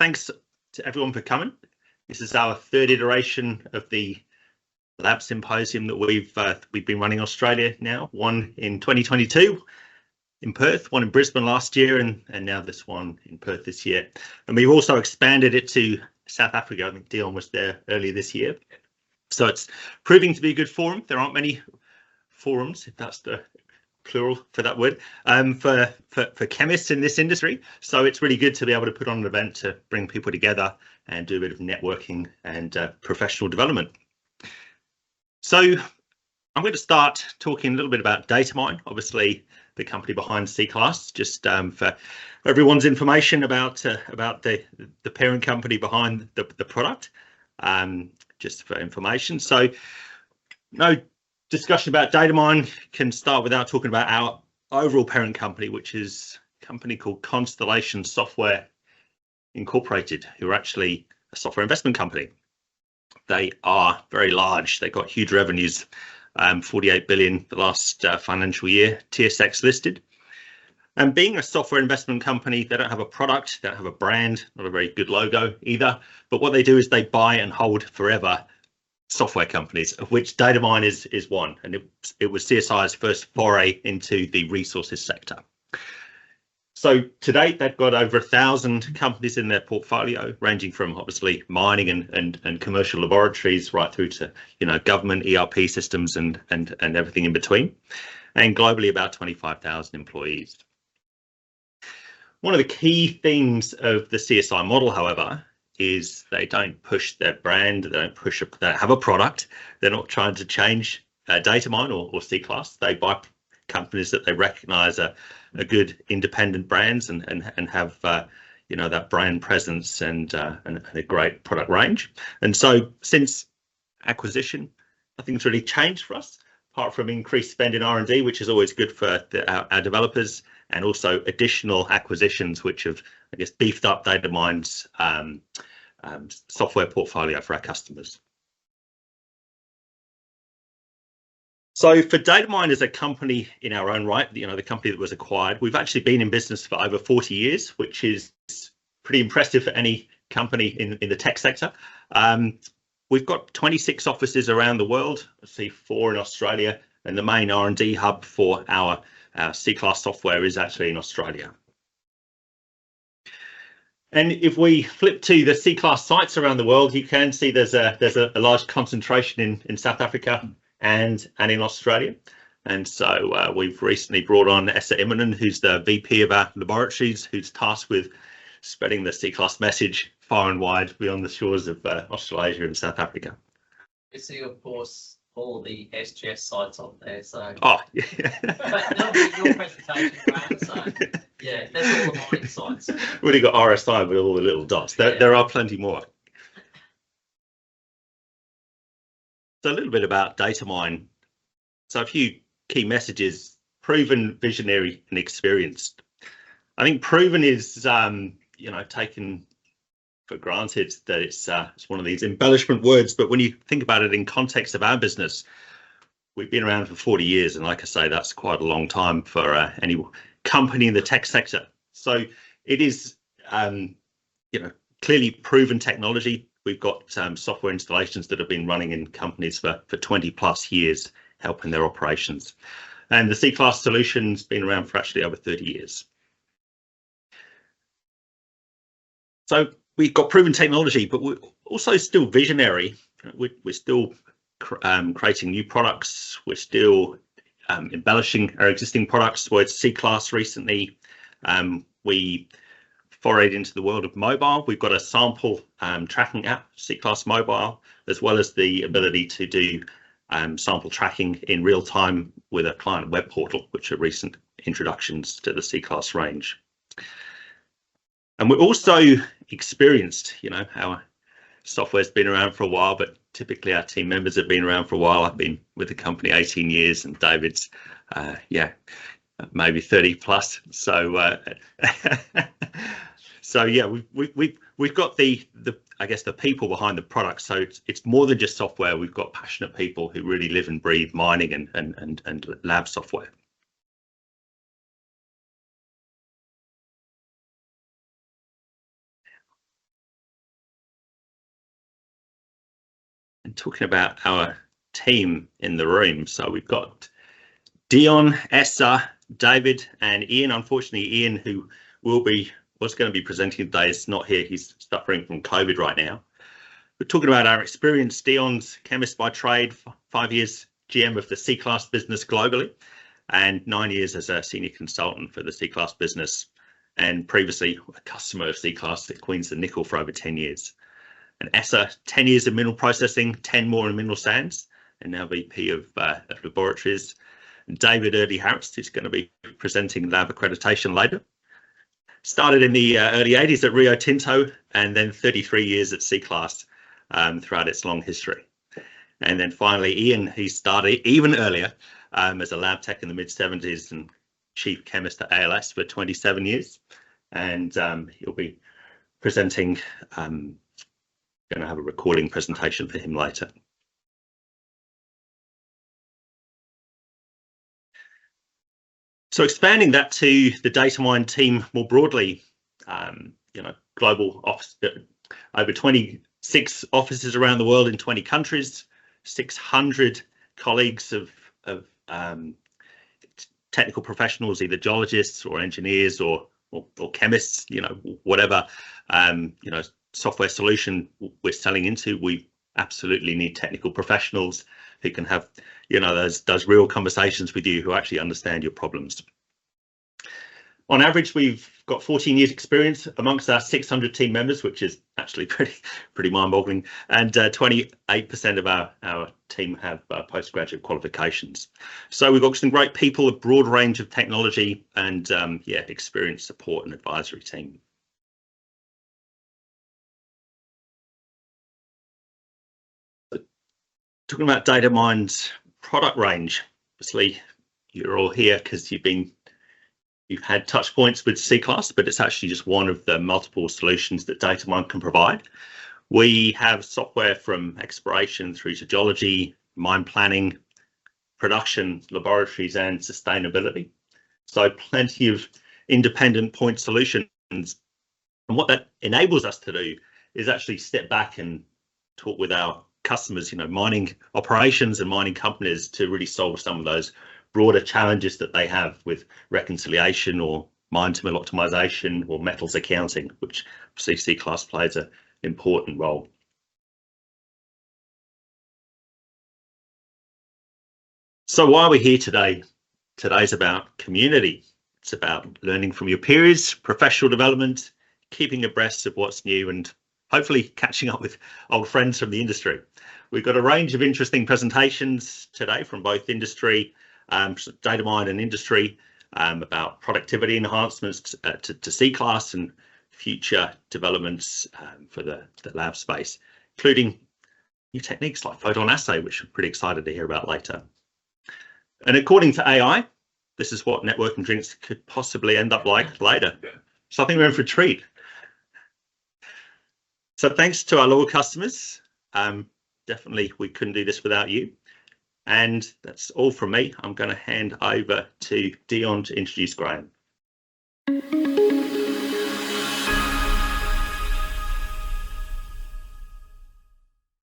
thanks to everyone for coming. This is our third iteration of the Lab Symposium that we've been running in Australia now. One in 2022 in Perth, one in Brisbane last year, and now this one in Perth this year. And we've also expanded it to South Africa. I think Dion was there earlier this year. So it's proving to be a good forum. There aren't many forums, if that's the plural for that word, for chemists in this industry. So it's really good to be able to put on an event to bring people together and do a bit of networking and professional development. So I'm going to start talking a little bit about Datamine, obviously the company behind C-Class, just for everyone's information about the parent company behind the product, just for information. So no discussion about Datamine can start without talking about our overall parent company, which is a company called Constellation Software Incorporated, who are actually a software investment company. They are very large. They've got huge revenues, 48 billion the last financial year, TSX listed. And being a software investment company, they don't have a product, they don't have a brand, not a very good logo either. But what they do is they buy and hold forever software companies, of which Datamine is one, and it was CSI's first foray into the resources sector. So to date, they've got over 1,000 companies in their portfolio, ranging from obviously mining and commercial laboratories right through to government ERP systems and everything in between, and globally about 25,000 employees. One of the key themes of the CSI model, however, is they don't push their brand, they don't have a product, they're not trying to change Datamine or C-Class. They buy companies that they recognize are good independent brands and have that brand presence and a great product range. And so since acquisition, nothing's really changed for us, apart from increased spend in R&D, which is always good for our developers, and also additional acquisitions, which have, I guess, beefed up Datamine's software portfolio for our customers. So for Datamine as a company in our own right, the company that was acquired, we've actually been in business for over 40 years, which is pretty impressive for any company in the tech sector. We've got 26 offices around the world, I see 4 in Australia, and the main R&D hub for our C-Class software is actually in Australia. And if we flip to the C-Class sites around the world, you can see there's a large concentration in South Africa and in Australia. And so we've recently brought on Essa Immonen, who's the VP of our laboratories, who's tasked with spreading the C-Class message far and wide beyond the shores of Australasia and South Africa. You see, of course, all the SGS sites on there. So yeah. But that'll be your presentation, Graham. So yeah, that's all the mining sites. We've already got RSI with all the little dots. There are plenty more. So a little bit about Datamine. So a few key messages: proven, visionary, and experienced. I think proven is taken for granted that it's one of these embellishment words, but when you think about it in context of our business, we've been around for 40 years, and like I say, that's quite a long time for any company in the tech sector. So it is clearly proven technology. We've got software installations that have been running in companies for 20 plus years, helping their operations, and the C-Class solution's been around for actually over 30 years. So we've got proven technology, but we're also still visionary. We're still creating new products. We're still embellishing our existing products. With C-Class recently, we forayed into the world of mobile. We've got a sample tracking app, C-Class Mobile, as well as the ability to do sample tracking in real time with a client web portal, which are recent introductions to the C-Class range. And we're also experienced. Our software's been around for a while, but typically our team members have been around for a while. I've been with the company 18 years, and David's, maybe 30 plus. So, we've got the I guess the people behind the product. So it's more than just software. We've got passionate people who really live and breathe mining and lab software. And talking about our team in the room, so we've got Dion, Essa, David, and Ian. Unfortunately, Ian, who was going to be presenting today, is not here. He's suffering from COVID right now. We're talking about our experience. Dion's chemist by trade, 5 years GM of the C-Class business globally, and 9 years as a senior consultant for the C-Class business, and previously a customer of C-Class at Queensland Nickel for over 10 years. And Essa, 10 years of mineral processing, 10 more in mineral sands, and now VP of Laboratories. And David Early Harris, who's going to be presenting lab accreditation later. Started in the early 80s at Rio Tinto, and then 33 years at C-Class throughout its long history. And then finally, Ian, he started even earlier as a lab tech in the mid-70s and chief chemist at ALS for 27 years. And he'll be presenting, going to have a recording presentation for him later. So expanding that to the Datamine team more broadly, global office, over 26 offices around the world in 20 countries, 600 colleagues of technical professionals, either geologists or engineers or chemists, whatever, software solution we're selling into. We absolutely need technical professionals who can have, those real conversations with you, who actually understand your problems. On average, we've got 14 years experience amongst our 600 team members, which is actually pretty mind-boggling. And 28% of our team have postgraduate qualifications. So we've got some great people, a broad range of technology, and experienced support and advisory team. Talking about Datamine's product range, obviously you're all here because you've had touch points with C-Class, but it's actually just one of the multiple solutions that Datamine can provide. We have software from exploration through to geology, mine planning, production, laboratories, and sustainability. So plenty of independent point solutions. And what that enables us to do is actually step back and talk with our customers, mining operations and mining companies, to really solve some of those broader challenges that they have with reconciliation or mine to mill optimization or metals accounting, which obviously C-Class plays an important role. So why are we here today? Today's about community. It's about learning from your peers, professional development, keeping abreast of what's new, and hopefully catching up with old friends from the industry. We've got a range of interesting presentations today from both industry, Datamine and industry, about productivity enhancements to C-Class and future developments for the lab space, including new techniques like photon assay, which I'm pretty excited to hear about later. And according to AI, this is what networking drinks could possibly end up like later. So I think we're in for a treat. So thanks to our loyal customers. Definitely we couldn't do this without you. And that's all from me. I'm going to hand over to Dion to introduce Graham.